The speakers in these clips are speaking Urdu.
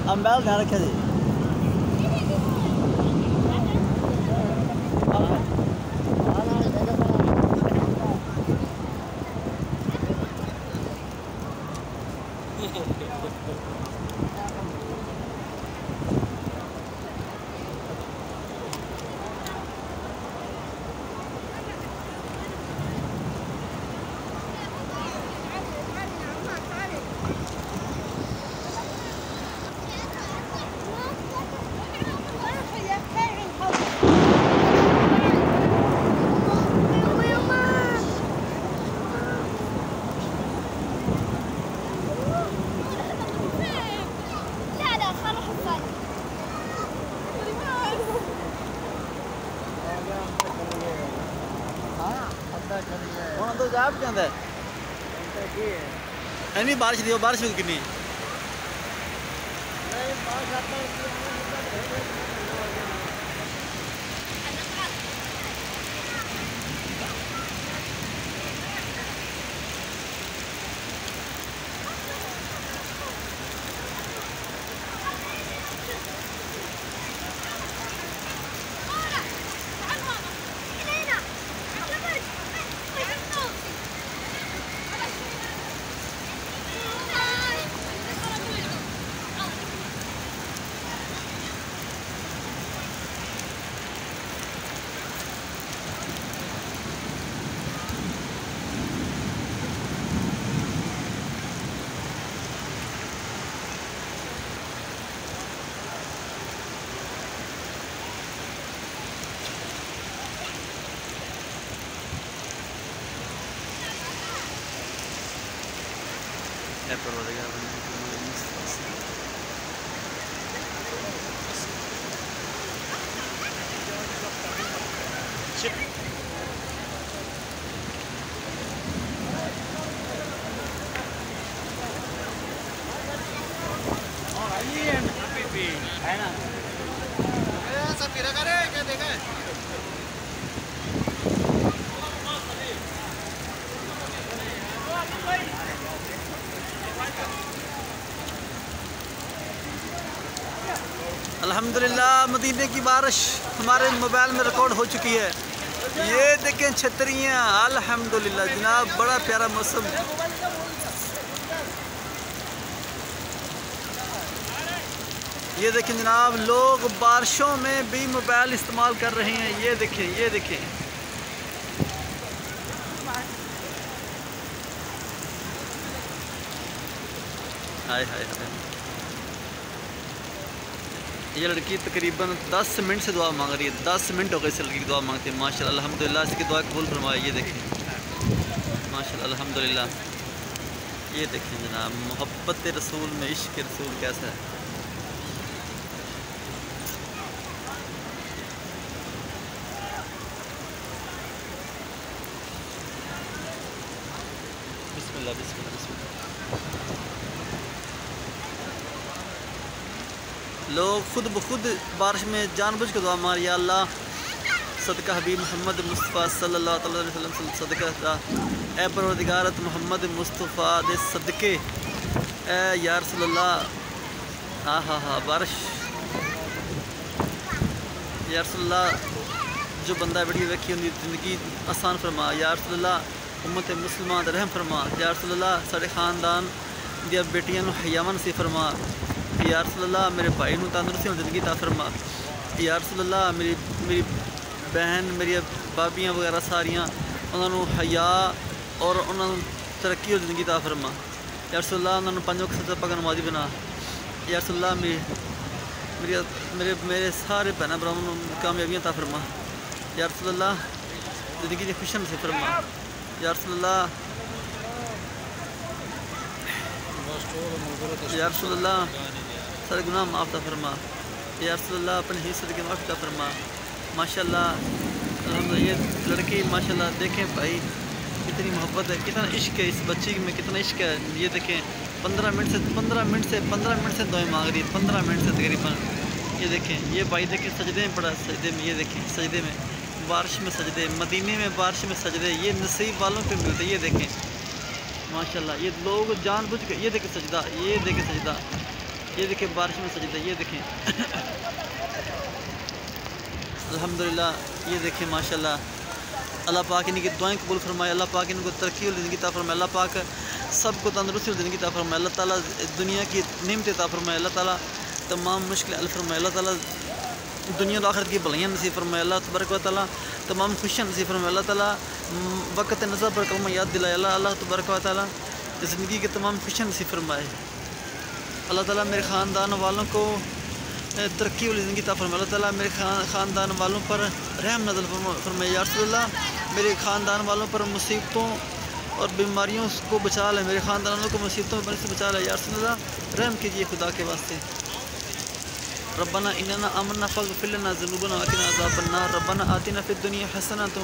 امبال دھیان رکھے جی بارش دی بارش بھی کنی الحمدللہ مدینے کی بارش ہمارے موبائل میں ریکارڈ ہو چکی ہے. یہ دیکھیں چھتریاں الحمدللہ جناب بڑا پیارا موسم. یہ دیکھیں جناب لوگ بارشوں میں بھی موبائل استعمال کر رہے ہیں. یہ دیکھیں یہ دیکھیں ہائے ہائے ہائے. یہ لڑکی تقریباً 10 منٹ سے دعا مانگ رہی ہے. 10 منٹ ہو گئے اس لڑکی کی دعا مانگتے ہیں. ماشاءاللہ الحمدللہ اس کی دعا قبول فرمائے. یہ دیکھیں ماشاءاللہ الحمدللہ. یہ دیکھیں جناب محبت رسول میں عشق رسول کیسا ہے. بسم اللہ بسم اللہ بسم اللہ. لوگ خود بخود بارش میں جان بوجھ کے دعا مار. یا اللہ صدقہ حبیب محمد مصطفیٰ صلی اللہ علیہ وسلم صدقہ دا اے پروردگارت محمد مصطفیٰ دے صدقے اے یا رسول اللہ. ہاں ہاں ہاں بارش یا رسول اللہ جو بندہ ویڈیو ویکھی ان کی زندگی آسان فرما. یا رسول اللہ امت مسلمان دا رحم فرما. یا رسول اللہ سارے خاندان دیا بیٹیاں نو حیاواں نصیب فرما. یا رسول اللہ میرے بھائی نو تندرستی اور زندگی عطا فرما. یا رسول اللہ میری بہن میری بابیاں وغیرہ ساریاں انہوں نے حیا اور انہوں نے ترقی اور زندگی عطا فرما. یا رسول اللہ انہوں نے 5 وقت سجدہ پاک نمازی بنا. یا رسول اللہ میرے سارے بہن بھراؤں نو کامیابیاں عطا فرما. یا رسول اللہ زندگی کی خوشیاں نصیب فرما. یا رسول اللہ یا رسول اللہ سارے گناہ معاف عطا فرما. یا رسول اللہ اپنے ہی صدقے معاف عطا فرما. ماشاءاللہ الحمدللہ. یہ لڑکی ماشاءاللہ دیکھیں بھائی کتنی محبت ہے, کتنا عشق ہے اس بچی میں, کتنا عشق ہے. یہ دیکھیں 15 منٹ سے دعائیں مانگ رہی ہے. 15 منٹ سے تقریباً. یہ دیکھیں یہ بھائی دیکھیں سجدے میں پڑا, سجدے میں. یہ دیکھیں سجدے میں بارش میں سجدے, مدینے میں بارش میں سجدے. یہ نصیب والوں پہ ملتے. یہ دیکھیں ماشاءاللہ یہ لوگ جان بوجھ کے، یہ دیکھیں سجدہ، یہ دیکھیں سجدہ، یہ دیکھیں بارش میں سجدہ، یہ دیکھیں الحمدللہ، یہ دیکھیں ماشاءاللہ۔ اللہ پاک ان کی دعائیں قبول فرمائے، اللہ پاک ان کو ترقی اور زندگی عطا فرمائے، اللہ پاک سب کو تندرستی اور زندگی عطا فرمائے، اللہ تعالیٰ دنیا کی نعمت عطا فرمائے، اللہ تعالیٰ تمام مشکل حل فرمائے، اللہ تعالیٰ دنیا و آخرت کی بھلائیاں نصیب فرمائے، اللہ تبارک و تعالیٰ تمام خوشیاں نصیب فرمائے، اللہ تعالیٰ وقت نظر پر کلمہ یاد دلائے، اللہ تبارک و تعالیٰ زندگی کے تمام خوشیاں نصیب فرمائے، اللہ تعالیٰ میرے خاندان والوں کو ترقی والی زندگی عطا فرمائے، اللہ تعالیٰ میرے خاندان والوں پر رحم نازل فرمائے، یا رسول اللہ میرے خاندان والوں پر مصیبتوں اور بیماریوں کو بچا لے، میرے خاندان والوں کو مصیبتوں سے بچا لے، یا رسول اللہ رحم کیجیے خدا کے واسطے۔ ربنا اننا آمنا فاغفر لنا ذنوبنا وقنا عذاب النار، ربنا آتنا فی الدنیا حسنۃ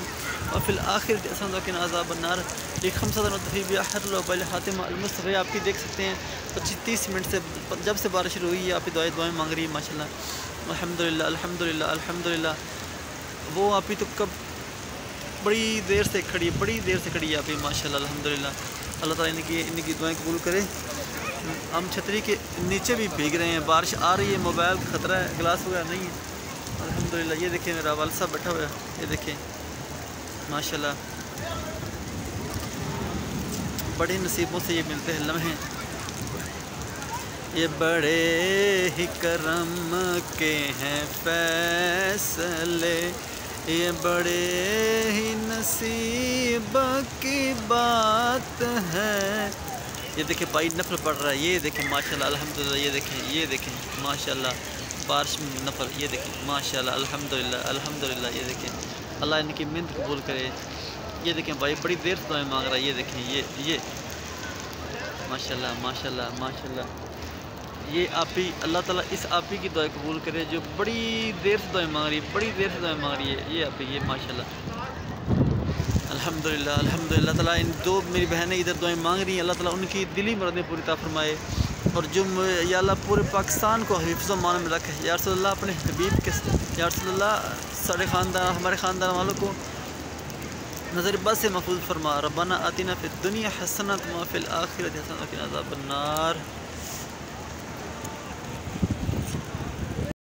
وفی الآخرۃ حسنۃ وقنا عذاب النار۔ یہ 5 نطفی بأحر وبل حاتمہ المصطفی آپ کی دیکھ سکتے ہیں 25-30 منٹ سے جب سے بارش شروع ہوئی ہے آپ کی دعائیں مانگ رہی ہے ماشاءاللہ، الحمدللہ الحمدللہ الحمدللہ۔ وہ آپ ہی تو کب بڑی دیر سے کھڑی ہے آپ ہی ماشاءاللہ الحمدللہ، اللہ تعالیٰ ان کی دعائیں قبول کرے۔ ہم چھتری کے نیچے بھی بھیگ رہے ہیں، بارش آ رہی ہے، موبائل کا خطرہ ہے، گلاس وغیرہ نہیں ہے الحمدللہ۔ یہ دیکھیں میرا والد صاحب بیٹھا ہوا ہے، یہ دیکھیں ماشاءاللہ، بڑی نصیبوں سے یہ ملتے ہیں لمحے، یہ بڑے ہی کرم کے ہیں فیصلے، یہ بڑے ہی نصیب کی بات ہے۔ یہ دیکھیں بھائی نفل پڑھ رہا ہے، یہ دیکھیں ماشاءاللہ الحمدللہ، یہ دیکھیں ماشاءاللہ بارش میں نفل، یہ دیکھیں ماشاءاللہ الحمدللہ الحمدللہ، یہ دیکھیں اللہ ان کی منت قبول کرے۔ یہ دیکھیں بھائی بڑی دیر سے دعائیں مانگ رہا ہے، یہ دیکھیں یہ ماشاءاللہ ماشاءاللہ ماشاءاللہ، یہ آپ ہی اللہ تعالیٰ اس آپ ہی کی دعائیں قبول کرے جو بڑی دیر سے دعائیں مانگ رہی ہے، یہ آپ ہی، یہ ماشاءاللہ الحمدللہ الحمدللہ۔ اللہ تعالیٰ ان دو میری بہنیں ادھر دعائیں مانگ رہی ہیں، اللہ تعالیٰ ان کی دلی مرادیں پوری عطا فرمائے، اور جو یا اللہ پورے پاکستان کو حفظ و امان میں رکھے، یا رسول اللہ اپنے حبیب کے، یا رسول اللہ ہمارے خاندان والوں کو نظر بد سے محفوظ فرما۔ ربنا آتنا فی الدنیا حسنۃ وفی الآخرۃ حسنۃ وقنا عذاب النار۔